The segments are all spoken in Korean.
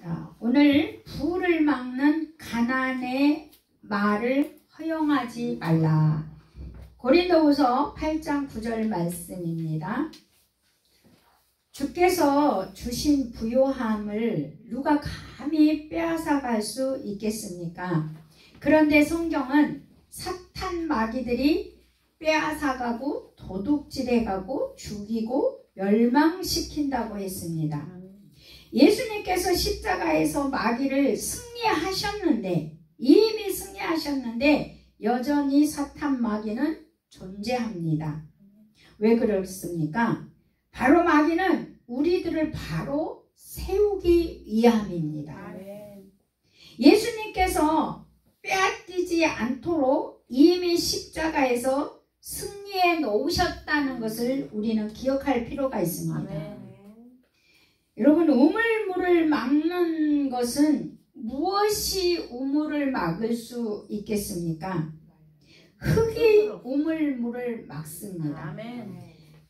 자, 오늘 부를 막는 가난의 말을 허용하지 말라. 고린도후서 8장 9절 말씀입니다. 주께서 주신 부요함을 누가 감히 빼앗아갈 수 있겠습니까? 그런데 성경은 사탄 마귀들이 빼앗아가고 도둑질해가고 죽이고 멸망시킨다고 했습니다. 예수님께서 십자가에서 마귀를 승리하셨는데, 이미 승리하셨는데 여전히 사탄 마귀는 존재합니다. 왜 그렇습니까? 바로 마귀는 우리들을 바로 세우기 위함입니다. 예수님께서 빼앗기지 않도록 이미 십자가에서 승리해 놓으셨다는 것을 우리는 기억할 필요가 있습니다. 여러분, 우물물을 막는 것은 무엇이 우물을 막을 수 있겠습니까? 흙이 우물물을 막습니다.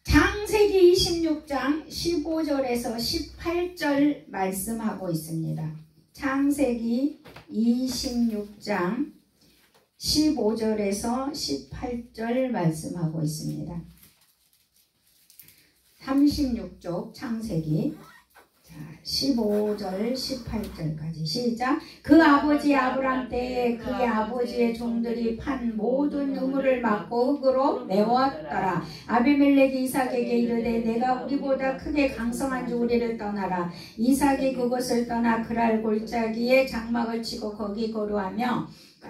창세기 26장 15절에서 18절 말씀하고 있습니다. 창세기 26장 15절에서 18절 말씀하고 있습니다. 36쪽 창세기 15절 18절까지 시작. 그 아버지 아브람 때에 그의 아버지의 종들이 판 모든 우물을 막고 흙으로 메웠더라. 아비멜렉이 이삭에게 이르되 내가 우리보다 크게 강성한 주 우리를 떠나라. 이삭이 그곳을 떠나 그랄 골짜기에 장막을 치고 거기 거류하며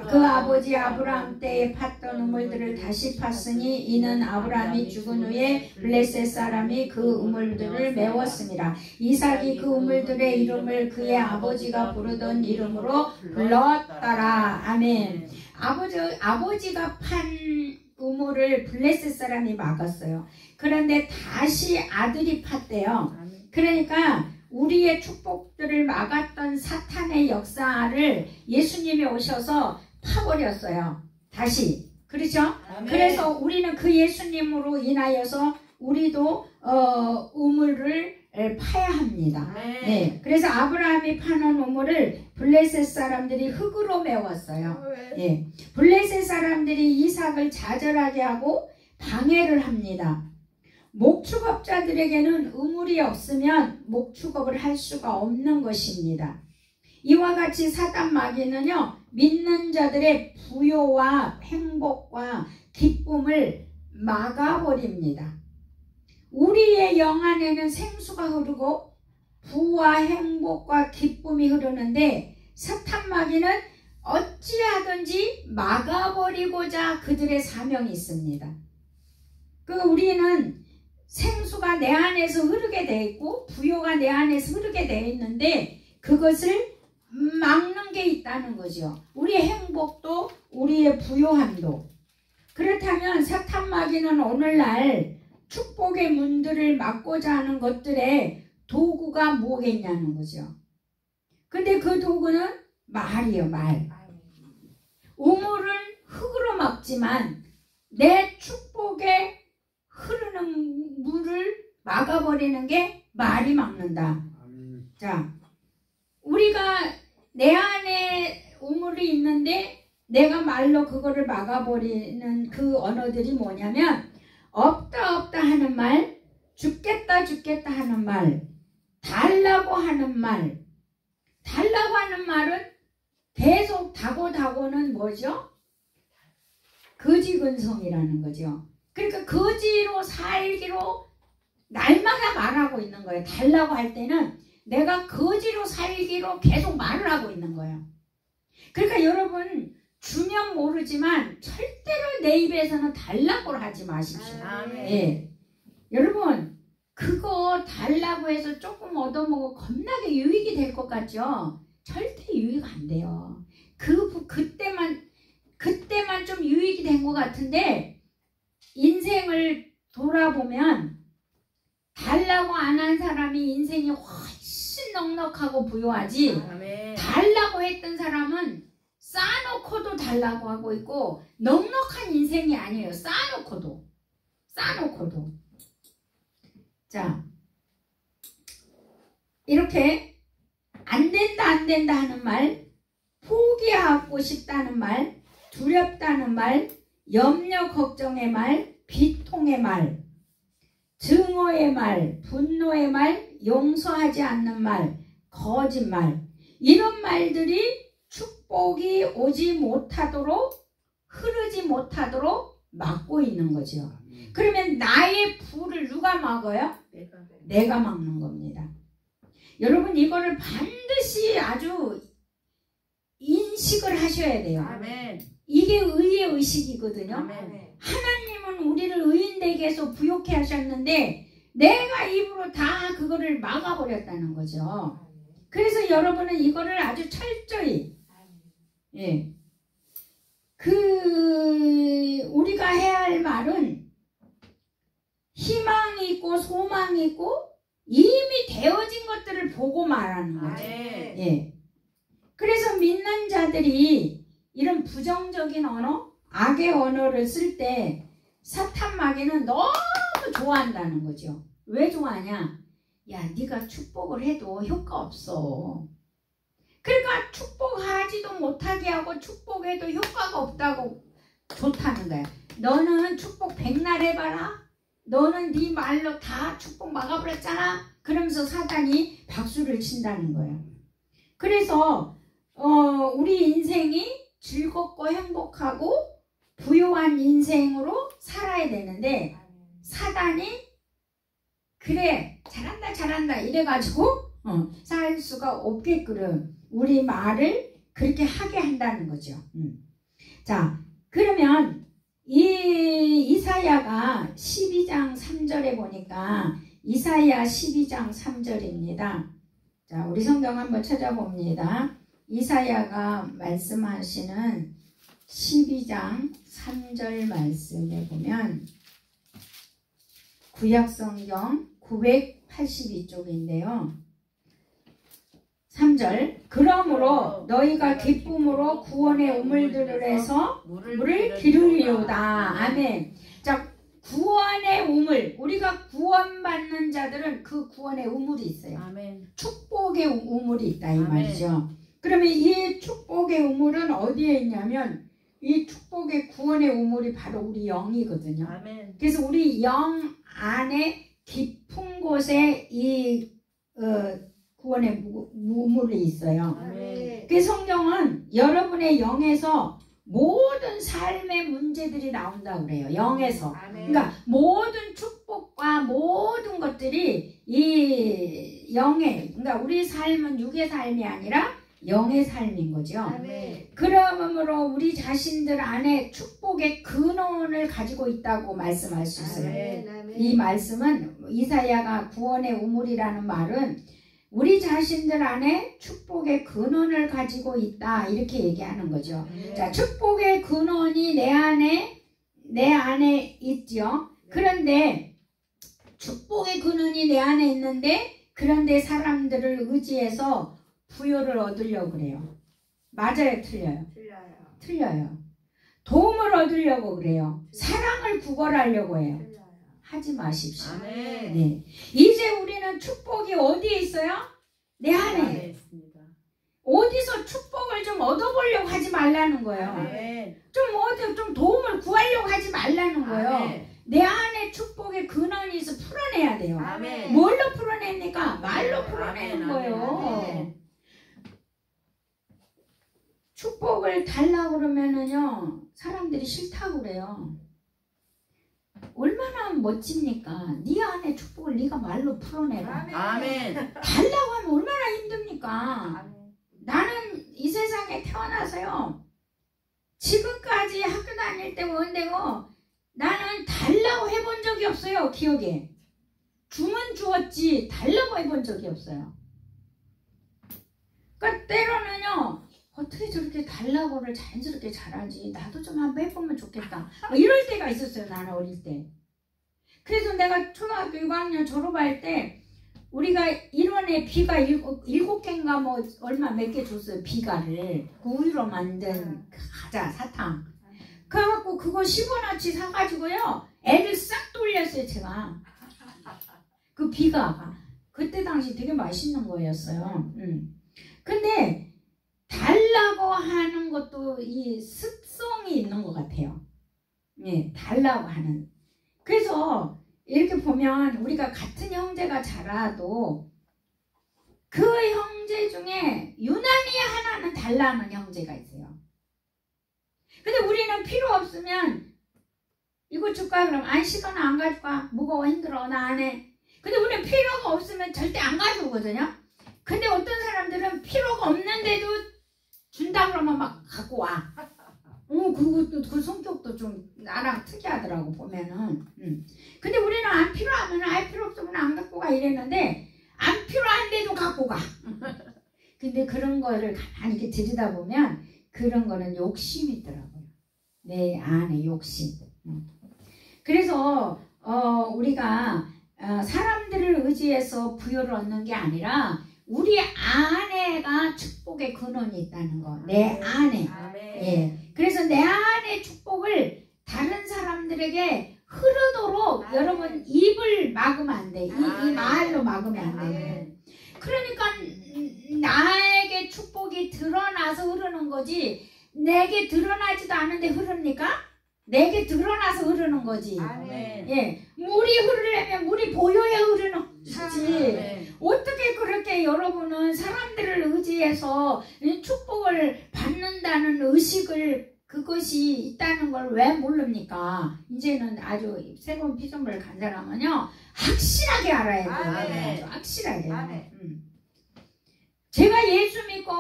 그 아버지 아브람 때에 팠던 우물들을 다시 팠으니 이는 아브람이 죽은 후에 블레셋 사람이 그 우물들을 메웠습니다. 이삭이 그 우물들의 이름을 그의 아버지가 부르던 이름으로 불렀더라. 아멘. 아버지가 판 우물을 블레셋 사람이 막았어요. 그런데 다시 아들이 팠대요. 그러니까 우리의 축복들을 막았던 사탄의 역사를 예수님이 오셔서 파버렸어요. 다시. 그렇죠? 아멘. 그래서 우리는 그 예수님으로 인하여서 우리도 우물을 파야 합니다. 네. 그래서 아브라함이 파는 우물을 블레셋 사람들이 흙으로 메웠어요. 네. 블레셋 사람들이 이삭을 좌절하게 하고 방해를 합니다. 목축업자들에게는 우물이 없으면 목축업을 할 수가 없는 것입니다. 이와 같이 사단 마귀는요, 믿는 자들의 부요와 행복과 기쁨을 막아버립니다. 우리의 영 안에는 생수가 흐르고 부와 행복과 기쁨이 흐르는데 사탄 마귀는 어찌하든지 막아버리고자 그들의 사명이 있습니다. 우리는 생수가 내 안에서 흐르게 되어 있고 부요가 내 안에서 흐르게 되어 있는데 그것을 막는 게 있다는 거죠. 우리의 행복도 우리의 부요함도. 그렇다면 사탄 마귀는 오늘날 축복의 문들을 막고자 하는 것들의 도구가 뭐겠냐는 거죠. 근데 그 도구는 말이에요. 말. 우물은 흙으로 막지만 내 축복에 흐르는 물을 막아버리는 게 말이 막는다. 자, 우리가 내 안에 우물이 있는데 내가 말로 그거를 막아버리는 그 언어들이 뭐냐면 없다 없다 하는 말, 죽겠다 죽겠다 하는 말, 달라고 하는 말. 달라고 하는 말은 계속 다고는 뭐죠? 거지근성이라는 거죠. 그러니까 거지로 살기로 날마다 말하고 있는 거예요. 달라고 할 때는 내가 거지로 살기로 계속 말을 하고 있는 거예요. 그러니까 여러분 주면 모르지만 절대로 내 입에서는 달라고 하지 마십시오. 예. 여러분 그거 달라고 해서 조금 얻어먹어 겁나게 유익이 될 것 같죠? 절대 유익 안 돼요. 그때만 좀 유익이 된 것 같은데 인생을 돌아보면 달라고 안 한 사람이 인생이 훨씬 넉넉하고 부유하지. 달라고 했던 사람은 쌓아놓고도 달라고 하고 있고 넉넉한 인생이 아니에요. 쌓아놓고도. 자, 이렇게 안 된다 된다 하는 말, 포기하고 싶다는 말, 두렵다는 말, 염려 걱정의 말, 비통의 말, 증오의 말, 분노의 말, 용서하지 않는 말, 거짓말, 이런 말들이 축복이 오지 못하도록, 흐르지 못하도록 막고 있는 거죠. 그러면 나의 불을 누가 막아요? 내가 막는 겁니다. 여러분, 이거를 반드시 아주 인식을 하셔야 돼요. 아멘. 이게 의의 의식이거든요. 아멘. 하나님은 우리를 의인되게 해서 부욕해 하셨는데 내가 입으로 다 그거를 막아버렸다는 거죠. 그래서 여러분은 이거를 아주 철저히, 예, 우리가 해야 할 말은 희망이 있고 소망이 있고 이미 되어진 것들을 보고 말하는 거죠. 예. 그래서 믿는 자들이 이런 부정적인 언어, 악의 언어를 쓸 때 사탄 마귀는 너무 좋아한다는 거죠. 왜 좋아하냐? 야, 네가 축복을 해도 효과 없어. 그러니까 축복하지도 못하게 하고 축복해도 효과가 없다고 좋다는 거야. 너는 축복 백날 해봐라. 너는 네 말로 다 축복 막아버렸잖아. 그러면서 사단이 박수를 친다는 거예요. 그래서 우리 인생이 즐겁고 행복하고 부유한 인생으로 살아야 되는데 사단이 그래 잘한다 이래가지고 살 수가 없게끔 우리 말을 그렇게 하게 한다는 거죠. 자, 그러면 이사야가 12장 3절에 보니까 이사야 12장 3절입니다. 자, 우리 성경 한번 찾아봅니다. 이사야가 말씀하시는 12장 3절 말씀에 보면 구약성경 982쪽인데요. 3절, 그러므로 너희가 기쁨으로 구원의 우물들을 해서 물을 기르리로다. 아멘. 자, 구원의 우물, 우리가 구원받는 자들은 그 구원의 우물이 있어요. 아멘. 축복의 우물이 있다 이 아멘. 말이죠. 그러면 이 축복의 우물은 어디에 있냐면 이 축복의 구원의 우물이 바로 우리 영이거든요. 아멘. 그래서 우리 영 안에 깊은 곳에 이 구원의 우물이 있어요. 아멘. 그 성경은 여러분의 영에서 모든 삶의 문제들이 나온다고 그래요. 영에서. 그러니까 모든 축복과 모든 것들이 이 영의, 그러니까 우리 삶은 육의 삶이 아니라 영의 삶인 거죠. 아멘. 그러므로 우리 자신들 안에 축복의 근원을 가지고 있다고 말씀할 수 있어요. 아멘. 이 말씀은 이사야가 구원의 우물이라는 말은 우리 자신들 안에 축복의 근원을 가지고 있다 이렇게 얘기하는 거죠. 자, 축복의 근원이 내 안에 있죠. 그런데 축복의 근원이 내 안에 있는데 그런데 사람들을 의지해서 부여를 얻으려고 그래요. 맞아요, 틀려요? 틀려요. 도움을 얻으려고 그래요. 사랑을 구걸하려고 해요. 하지 마십시오. 아멘. 네. 이제 우리는 축복이 어디에 있어요? 내 안에. 있습니다. 어디서 축복을 좀 얻어보려고 하지 말라는 거예요. 아멘. 좀 도움을 구하려고 하지 말라는 거예요. 아멘. 내 안에 축복의 근원이 있어 풀어내야 돼요. 아멘. 뭘로 풀어냅니까? 말로 풀어내는 아멘. 거예요. 아멘. 축복을 달라고 그러면은요, 사람들이 싫다고 그래요. 얼마나 멋집니까? 네 안에 축복을 네가 말로 풀어내라. 아멘. 달라고 하면 얼마나 힘듭니까? 나는 이 세상에 태어나서요, 지금까지 학교 다닐 때고 언제고 나는 달라고 해본 적이 없어요. 기억에 주면 주었지 달라고 해본 적이 없어요. 그러니까 때로는요, 어떻게 저렇게 달라고를 자연스럽게 잘하지, 나도 좀 한번 해보면 좋겠다, 뭐 이럴 때가 있었어요. 나는 어릴 때. 그래서 내가 초등학교 6학년 졸업할 때 우리가 1원에 비가 7개인가 뭐 얼마 몇 개 줬어요. 비가를 그 우유로 만든 과자 사탕. 그래갖고 그거 10원어치 사가지고요 애를 싹 돌렸어요. 제가 그 비가 그때 당시 되게 맛있는 거였어요. 근데 달라고 하는 것도 이 습성이 있는 것 같아요. 예, 달라고 하는. 그래서 이렇게 보면 우리가 같은 형제가 자라도 그 형제 중에 유난히 하나는 달라는 형제가 있어요. 근데 우리는 필요 없으면 이거 줄까? 그럼 안 시거나 안 가져가. 무거워 힘들어 나 안 해. 근데 우리는 필요가 없으면 절대 안 가져오거든요. 근데 어떤 사람들은 필요가 없는데도 준다 그러면 막 갖고 와. 그것도 그 성격도 좀 나랑 특이하더라고 보면은. 근데 우리는 안 필요하면 필요 없으면 안 갖고 가 이랬는데 안 필요한데도 갖고 가. 근데 그런 거를 가만히 이렇게 들여다보면 그런 거는 욕심이 있더라고요. 내 안에 욕심. 그래서 우리가 사람들을 의지해서 부여를 얻는 게 아니라 우리 안에가 축복의 근원이 있다는 거. 내 안에. 예. 그래서 내 안의 축복을 다른 사람들에게 흐르도록 여러분 입을 막으면 안 돼. 이 말로 막으면 안 돼. 그러니까 나에게 축복이 드러나서 흐르는 거지 내게 드러나지도 않은데 흐릅니까? 내게 드러나서 흐르는 거지. 예. 물이 흐르려면 물이 보여야 흐르는 거지. 어떻게 그렇게 여러분은 사람들을 의지해서 축복을 받는다는 의식을 그것이 있다는 걸 왜 모릅니까? 이제는 아주 새로운 피조물을 간 사람은요 확실하게 알아야 돼요. 확실하게. 제가 예수 믿고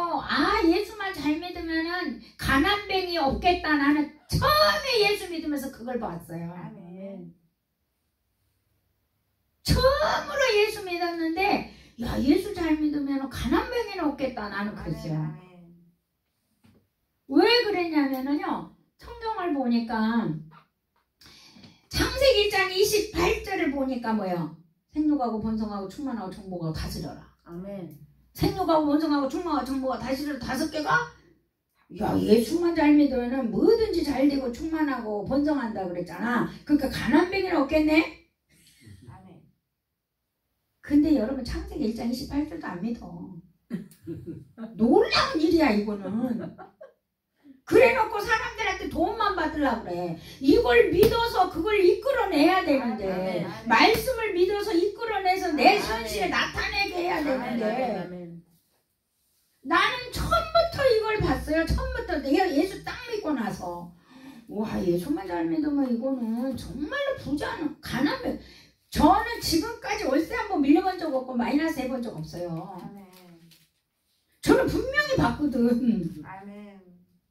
예수만 잘 믿으면은 가난뱅이 없겠다. 나는 처음에 예수 믿으면서 그걸 봤어요. 처음으로 예수 믿었는데 예수 잘 믿으면 가난뱅이는 없겠다. 나는 그랬어요. 왜 그랬냐면은요 성경을 보니까 창세기 1장 28절을 보니까 뭐예요? 생육하고 번성하고 충만하고 정복하고 다스려라. 생육하고 번성하고 충만하고 정복하고 다스려라. 5개가? 예수만 잘 믿으면 뭐든지 잘 되고 충만하고 번성한다 그랬잖아. 그러니까 가난뱅이는 없겠네? 근데 여러분 창세기 1장 28절도 안 믿어. 놀라운 일이야 이거는. 그래놓고 사람들한테 도움만 받으려고 그래. 이걸 믿어서 그걸 이끌어내야 되는데 말씀을 믿어서 이끌어내서 내 현실에 나타내게 해야 되는데 나는 처음부터 이걸 봤어요. 처음부터 내가 예수 딱 믿고 나서 예수만 잘 믿으면 이거는 정말로 부자는 가난해. 저는 지금까지 월세 한번 밀려본 적 없고 마이너스 해본 적 없어요. 저는 분명히 봤거든.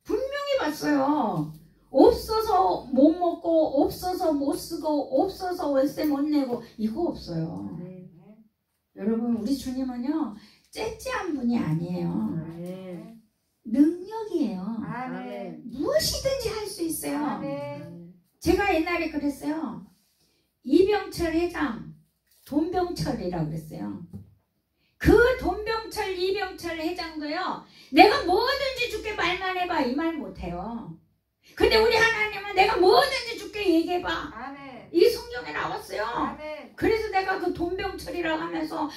분명히 봤어요. 없어서 못 먹고 없어서 못 쓰고 없어서 월세 못 내고 이거 없어요. 여러분 우리 주님은요 째째한 분이 아니에요. 능력이에요. 무엇이든지 할 수 있어요. 제가 옛날에 그랬어요. 이병철 회장 돈병철이라고 그랬어요. 그 돈병철 이병철 회장도요 내가 뭐든지 주께 말만 해봐 이 말 못해요. 근데 우리 하나님은 내가 뭐든지 주께 얘기해봐. 이 성경에 나왔어요. 그래서 내가 그 돈병철이라고 하면서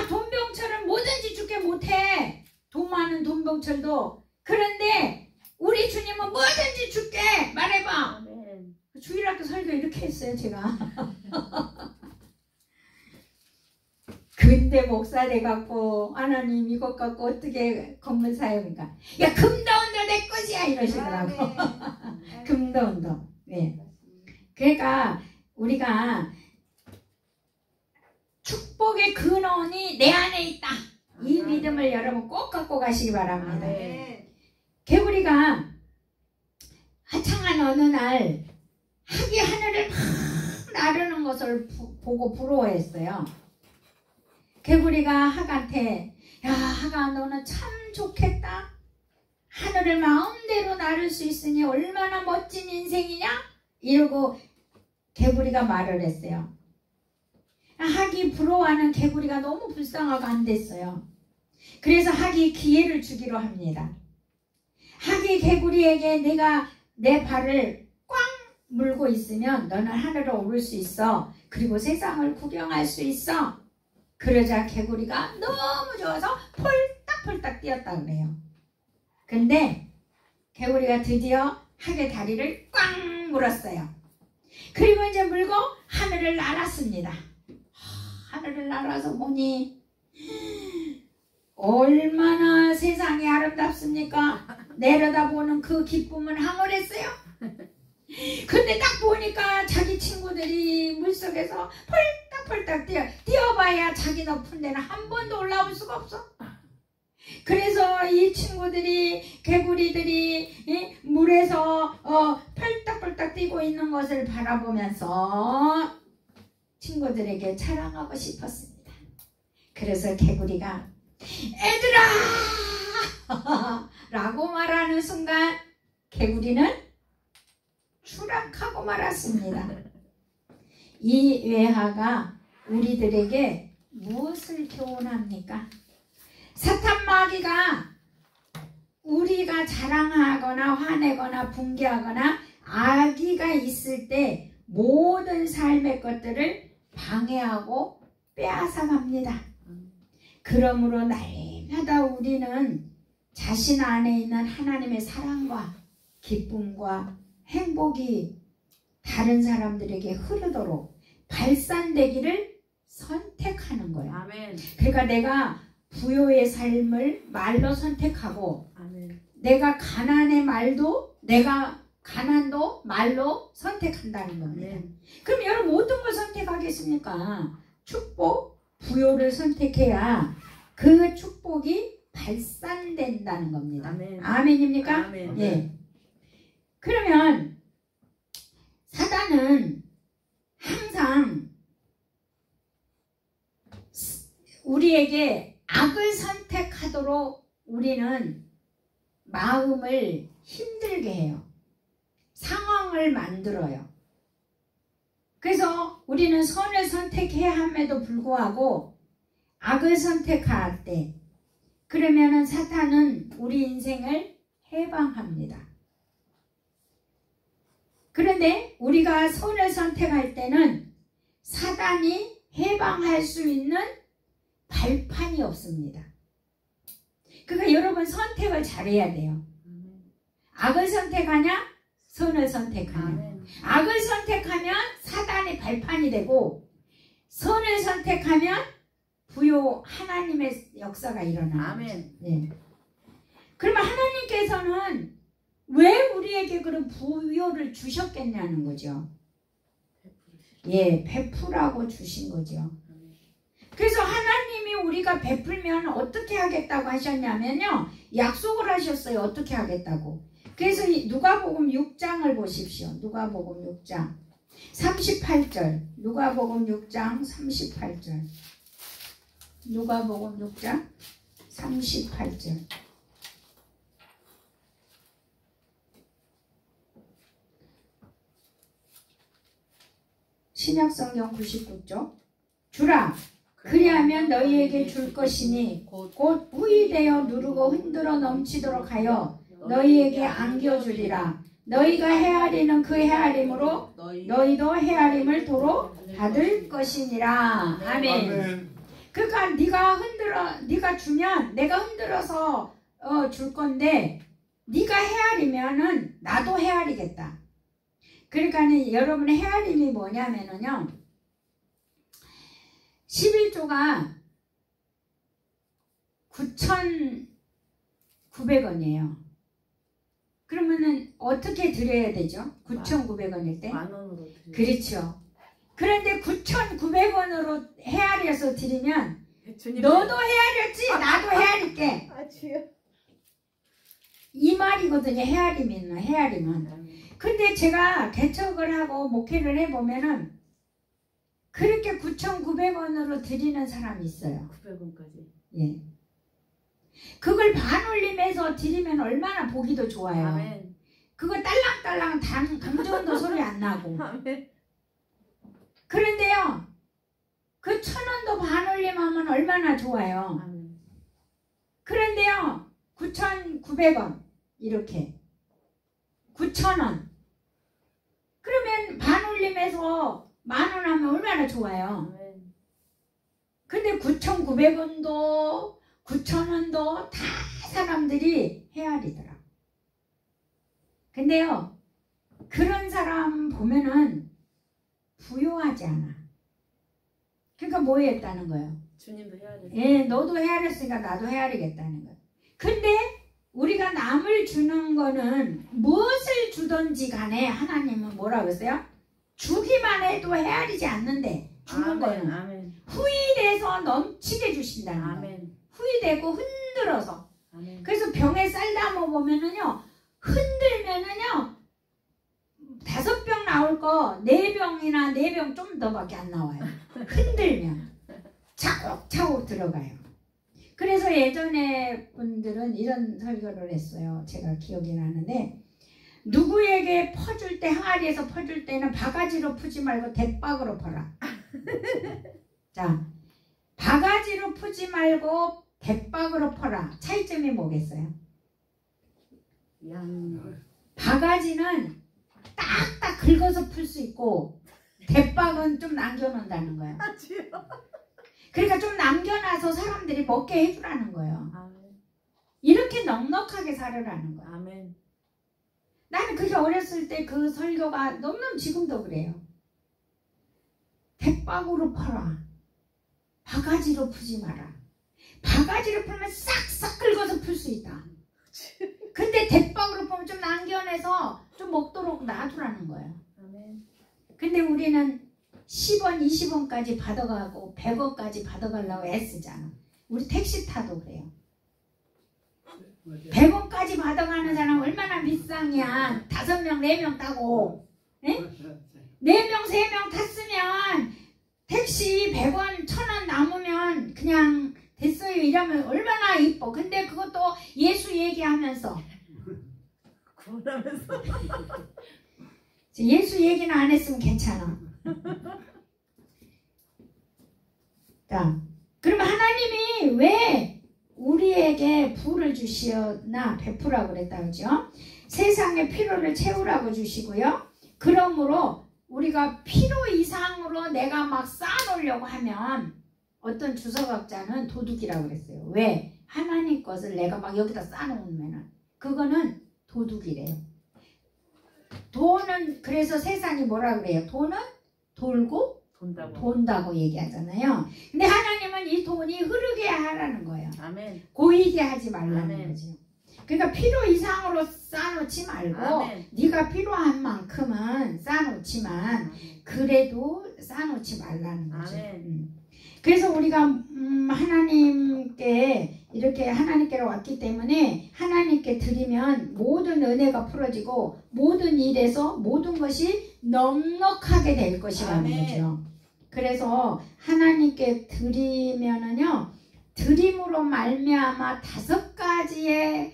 돈병철은 뭐든지 주께 못해. 돈 많은 돈병철도. 그런데 우리 주님은 뭐든지 주께 말해봐. 주일학교 설교 이렇게 했어요 제가. 근데 목사 돼갖고 하나님 이것 갖고 어떻게 건물 사용인가. 금도 온도 내 것이야 이러시더라고. 금도 온도. 네. 그러니까 우리가 축복의 근원이 내 안에 있다. 이 믿음을 여러분 꼭 갖고 가시기 바랍니다. 개구리가 화창한 어느 날 학이 하늘을 막 나르는 것을 보고 부러워했어요. 개구리가 학한테 학아 너는 참 좋겠다. 하늘을 마음대로 나를 수 있으니 얼마나 멋진 인생이냐? 이러고 개구리가 말을 했어요. 학이 부러워하는 개구리가 너무 불쌍하고 안 됐어요. 그래서 학이 기회를 주기로 합니다. 학이 개구리에게 내가 내 발을 꽉 물고 있으면 너는 하늘로 오를 수 있어. 그리고 세상을 구경할 수 있어. 그러자 개구리가 너무 좋아서 폴딱폴딱 뛰었다 그래요. 근데 개구리가 드디어 학의 다리를 꽝 물었어요. 그리고 이제 물고 하늘을 날았습니다. 하늘을 날아서 보니 얼마나 세상이 아름답습니까? 내려다보는 그 기쁨은 황홀했어요. 근데 딱 보니까 자기 친구들이 물속에서 펄딱펄딱 뛰어봐야 자기 높은 데는 한 번도 올라올 수가 없어. 그래서 이 친구들이, 개구리들이 물에서 펄딱펄딱 뛰고 있는 것을 바라보면서 친구들에게 자랑하고 싶었습니다. 그래서 개구리가 애들아! 라고 말하는 순간 개구리는 추락하고 말았습니다. 이 외화가 우리들에게 무엇을 교훈합니까? 사탄 마귀가 우리가 자랑하거나 화내거나 분개하거나 악의가 있을 때 모든 삶의 것들을 방해하고 빼앗아갑니다. 그러므로 날마다 우리는 자신 안에 있는 하나님의 사랑과 기쁨과 행복이 다른 사람들에게 흐르도록 발산되기를 선택하는 거예요. 아멘. 그러니까 내가 부요의 삶을 말로 선택하고, 아멘. 내가 가난의 말도, 내가 가난도 말로 선택한다는 겁니다. 아멘. 그럼 여러분 어떤 걸 선택하겠습니까? 축복, 부요를 선택해야 그 축복이 발산된다는 겁니다. 아멘. 아멘입니까? 아멘. 예. 그러면 사단은 항상 우리에게 악을 선택하도록 우리는 마음을 힘들게 해요. 상황을 만들어요. 그래서 우리는 선을 선택해야 함에도 불구하고 악을 선택할 때, 그러면은 사탄은 우리 인생을 해방합니다. 그런데 우리가 선을 선택할 때는 사단이 해방할 수 있는 발판이 없습니다. 그러니까 여러분 선택을 잘해야 돼요. 악을 선택하냐? 선을 선택하냐? 아멘. 악을 선택하면 사단의 발판이 되고, 선을 선택하면 부요 하나님의 역사가 일어나요. 아멘. 네. 그러면 하나님께서는 왜 우리에게 그런 부요를 주셨겠냐는 거죠. 예, 베풀라고 주신 거죠. 그래서 하나님이 우리가 베풀면 어떻게 하겠다고 하셨냐면요, 약속을 하셨어요. 어떻게 하겠다고. 그래서 누가복음 6장을 보십시오. 누가복음 6장 38절. 누가복음 6장 38절. 누가복음 6장 38절. 신약성경 99쪽. 주라, 그리하면 너희에게 줄 것이니 곧 부이 되어 누르고 흔들어 넘치도록 하여 너희에게 안겨주리라. 너희가 헤아리는 그 헤아림으로 너희도 헤아림을 도로 받을 것이니라. 아멘. 그러니까 네가 주면 내가 흔들어서 줄 건데, 네가 헤아리면은 나도 헤아리겠다. 그러니까 여러분의 헤아림이 뭐냐면은요, 11조가 9,900원이에요. 그러면은 어떻게 드려야 되죠? 9,900원일 때? 만 원으로 드려요. 그렇죠. 그런데 9,900원으로 헤아려서 드리면 주님. 너도 헤아렸지? 나도 헤아릴게. 아, 주여. 이 말이거든요. 헤아림은. 근데 제가 개척을 하고 목회를 해보면은 그렇게 9,900원으로 드리는 사람이 있어요. 900원까지. 예. 그걸 반올림해서 드리면 얼마나 보기도 좋아요. 아멘. 그거 딸랑딸랑 강정도 소리 안 나고. 아멘. 그런데요, 그 1,000원도 반올림하면 얼마나 좋아요. 아멘. 그런데요, 9,900원 이렇게 9,000원. 그러면 반올림해서 10,000원 하면 얼마나 좋아요. 아멘. 근데 9,900원도 9,000원도 다 사람들이 헤아리더라. 근데요, 그런 사람 보면은 부요하지 않아. 그러니까 뭐 했다는 거예요? 주님도 헤아렸어요. 예, 너도 헤아렸으니까 나도 헤아리겠다는 거예요. 근데 우리가 남을 주는 거는 무엇을 주든지 간에 하나님은 뭐라고 했어요? 주기만 해도 헤아리지 않는데 주는 거는 아멘. 후일해서 넘치게 주신다는 거예요. 아멘. 후일되고 흔들어서. 아멘. 그래서 병에 쌀 담아 보면은요, 흔들면은요 5병 나올 거 4병이나 4병 좀 더밖에 안 나와요. 흔들면 차곡차곡 들어가요. 그래서 예전에 분들은 이런 설교를 했어요. 제가 기억이 나는데, 누구에게 퍼줄 때, 항아리에서 퍼줄 때는 바가지로 푸지 말고 대박으로 퍼라. 자, 바가지로 푸지 말고 대박으로 퍼라. 차이점이 뭐겠어요? 바가지는 딱딱 긁어서 풀 수 있고 대박은 좀 남겨놓는다는 거예요. 그러니까 좀 남겨놔서 사람들이 먹게 해주라는 거예요. 아멘. 이렇게 넉넉하게 살으라는 거예요. 아멘. 나는 그게 어렸을 때 그 설교가 너무너무 지금도 그래요. 대박으로 퍼라. 바가지로 푸지 마라. 바가지로 풀면 싹싹 긁어서 풀 수 있다. 근데 대박으로 풀면 좀 남겨내서 좀 먹도록 놔두라는 거예요. 아멘. 근데 우리는 10원, 20원까지 받아가고 100원까지 받아가려고 애쓰잖아. 우리 택시 타도 그래요. 100원까지 받아가는 사람 얼마나 비상이야. 5명, 4명 타고. 네? 4명, 3명 탔으면 택시 100원, 1000원 남으면 그냥 됐어요. 이러면 얼마나 이뻐. 근데 그것도 예수 얘기하면서. 구원하면서. 예수 얘기는 안 했으면 괜찮아. 자, 그럼 하나님이 왜 우리에게 부를 주시었나 베푸라고 그랬다 그죠? 세상의 필요를 채우라고 주시고요. 그러므로 우리가 필요 이상으로 내가 막 쌓아놓으려고 하면 어떤 주석학자는 도둑이라고 그랬어요. 왜? 하나님 것을 내가 막 여기다 쌓아놓으면은 그거는 도둑이래요. 돈은 그래서 세상이 뭐라 그래요? 돈은 돌고 돈다고 얘기하잖아요. 근데 하나님은 이 돈이 흐르게 하라는 거예요. 아멘. 고이게 하지 말라는 아멘. 거죠. 그러니까 필요 이상으로 쌓아놓지 말고 아멘. 네가 필요한 만큼은 쌓아놓지만 아멘. 그래도 쌓아놓지 말라는 거죠. 아멘. 그래서 우리가 하나님께 이렇게 하나님께로 왔기 때문에 하나님께 드리면 모든 은혜가 풀어지고 모든 일에서 모든 것이 넉넉하게 될 것이라는 아멘. 거죠. 그래서 하나님께 드리면은요, 드림으로 말미암아 5가지의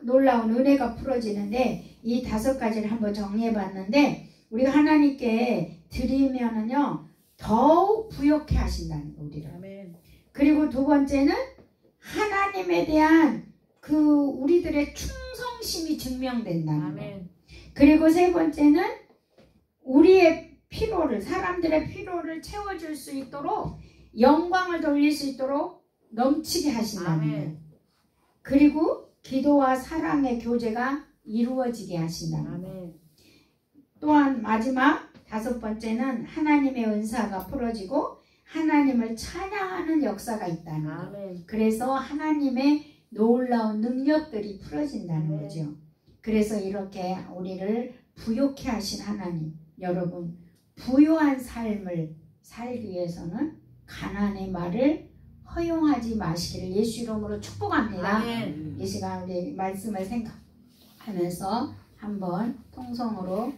놀라운 은혜가 풀어지는데, 이 5가지를 한번 정리해봤는데, 우리가 하나님께 드리면은요 더욱 부욕해 하신다는 거, 우리를. 아멘. 그리고 2번째는 하나님에 대한 그 우리들의 충성심이 증명된다는 거. 아멘. 그리고 3번째는 우리의 필요를, 사람들의 필요를 채워줄 수 있도록, 영광을 돌릴 수 있도록 넘치게 하신다는 아멘. 거예요. 그리고 기도와 사랑의 교제가 이루어지게 하신다는 거예요. 아멘. 또한 마지막 5번째는 하나님의 은사가 풀어지고 하나님을 찬양하는 역사가 있다는 거예요. 아멘. 그래서 하나님의 놀라운 능력들이 풀어진다는 네. 거죠. 그래서 이렇게 우리를 부욕해 하신 하나님, 여러분 부요한 삶을 살기 위해서는 가난의 말을 허용하지 마시기를 예수 이름으로 축복합니다. 아멘. 이 시간 우리 말씀을 생각하면서 한번 통성으로